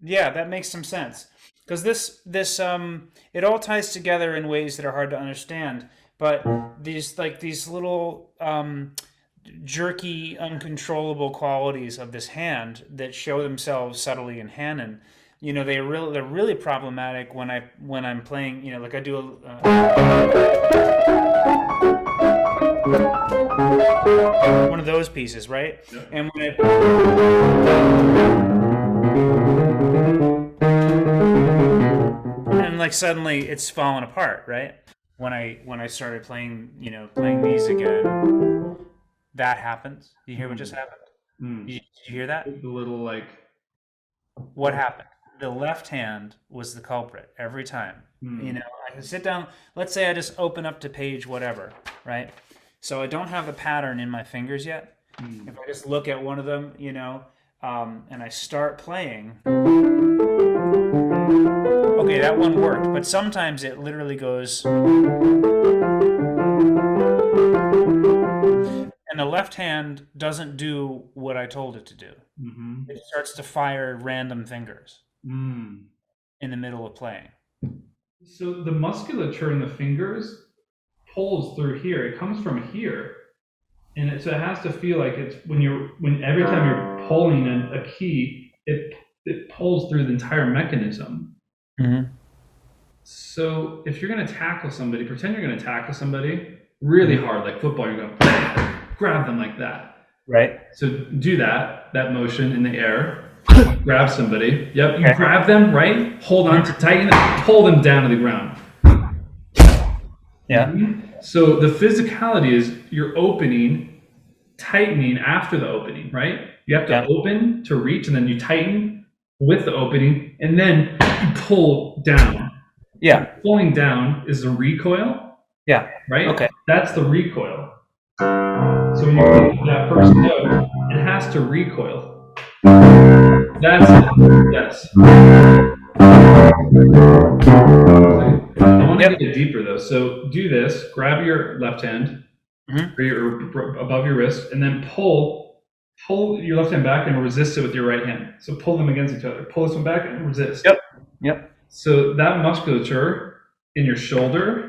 Yeah, that makes some sense. Because it all ties together in ways that are hard to understand. But these little jerky, uncontrollable qualities of this hand that show themselves subtly in Hanon, they're really problematic when I'm playing. Like I do one of those pieces, right? Yep. And when and like suddenly it's fallen apart, right? When I started playing, playing these again, that happens. You hear what just Mm. happened? Mm. Did you hear that? The little like What happened? The left hand was the culprit every time. mm. I can sit down. Let's say I just open up to page whatever, right? So I don't have the pattern in my fingers yet. Mm. If I just look at one of them, and I start playing, okay, that one worked. But sometimes it literally goes, and the left hand doesn't do what I told it to do. Mm-hmm. It starts to fire random fingers Mm. in the middle of playing. So the musculature in the fingers pulls through here. It comes from here, and so it has to feel like it's when every time you're pulling a key, it pulls through the entire mechanism. Mm-hmm. So if you're going to tackle somebody, pretend you're going to tackle somebody really hard, like football. You're going to grab them like that. Right. So do that motion in the air. Grab somebody. Yep, you Okay. grab them, right? Hold on to tighten them, pull them down to the ground. Yeah. So the physicality is you're opening, tightening after the opening, right? You have to Yeah. open to reach, and then you tighten with the opening, and then you pull down. Yeah. Pulling down is the recoil, Yeah. right? Okay. That's the recoil. So when you play that first note, it has to recoil. That's it. Yes. I want to Yep. get it deeper though. So do this. Grab your left hand Mm-hmm. or above your wrist, and then pull your left hand back and resist it with your right hand. So pull them against each other. Pull this one back and resist. Yep. Yep. So that musculature in your shoulder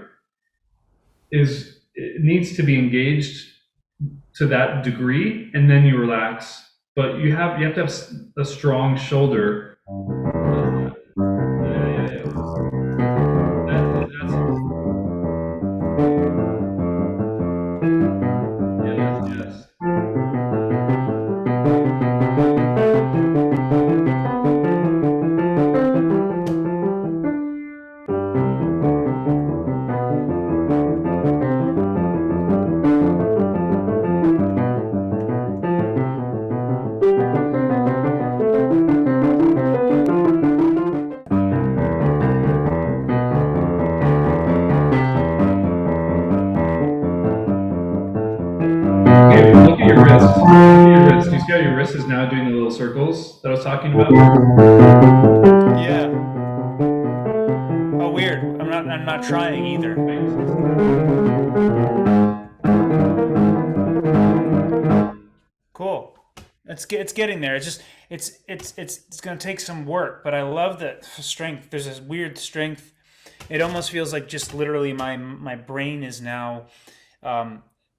it needs to be engaged to that degree, and then you relax. But you have to have a strong shoulder. Yeah. That's yes. Okay, look at your wrist. Look at your wrist. Do you see how your wrist is now doing the little circles that I was talking about? Yeah. Oh, weird. I'm not trying either. Cool. It's getting there. It's going to take some work, but I love the strength. There's this weird strength. It almost feels like just literally my brain is now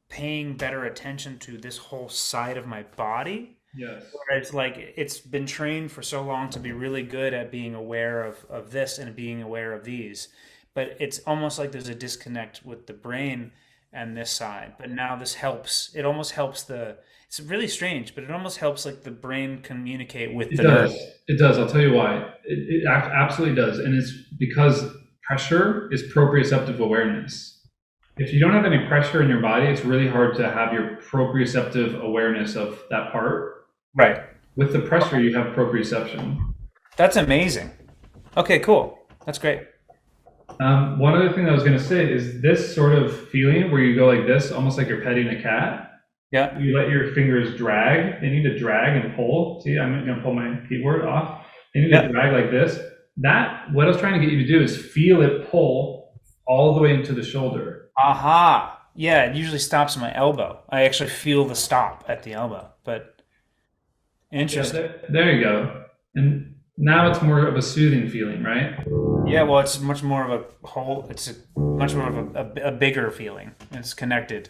paying better attention to this whole side of my body. Yes. Where it's like it's been trained for so long to be really good at being aware of this and being aware of these. But it's almost like there's a disconnect with the brain and this side. But now this helps. It almost helps it's really strange, but it almost helps like the brain communicate with It the does. nerve. It does. I'll tell you why. It absolutely does. And it's because pressure is proprioceptive awareness. If you don't have any pressure in your body, it's really hard to have your proprioceptive awareness of that part. Right. With the pressure, you have proprioception. That's amazing. Okay, cool. That's great. One other thing I was going to say is this sort of feeling where you go like this, almost like you're petting a cat. Yeah. You let your fingers drag. They need to drag and pull. See, I'm going to pull my keyboard off. They need to drag like this. What I was trying to get you to do is feel it pull all the way into the shoulder. Aha. Yeah, it usually stops my elbow. I actually feel the stop at the elbow, but interesting. Yeah, there you go. And Now it's more of a soothing feeling, right? Yeah, well, it's much more of a whole. It's much more of a bigger feeling. It's connected.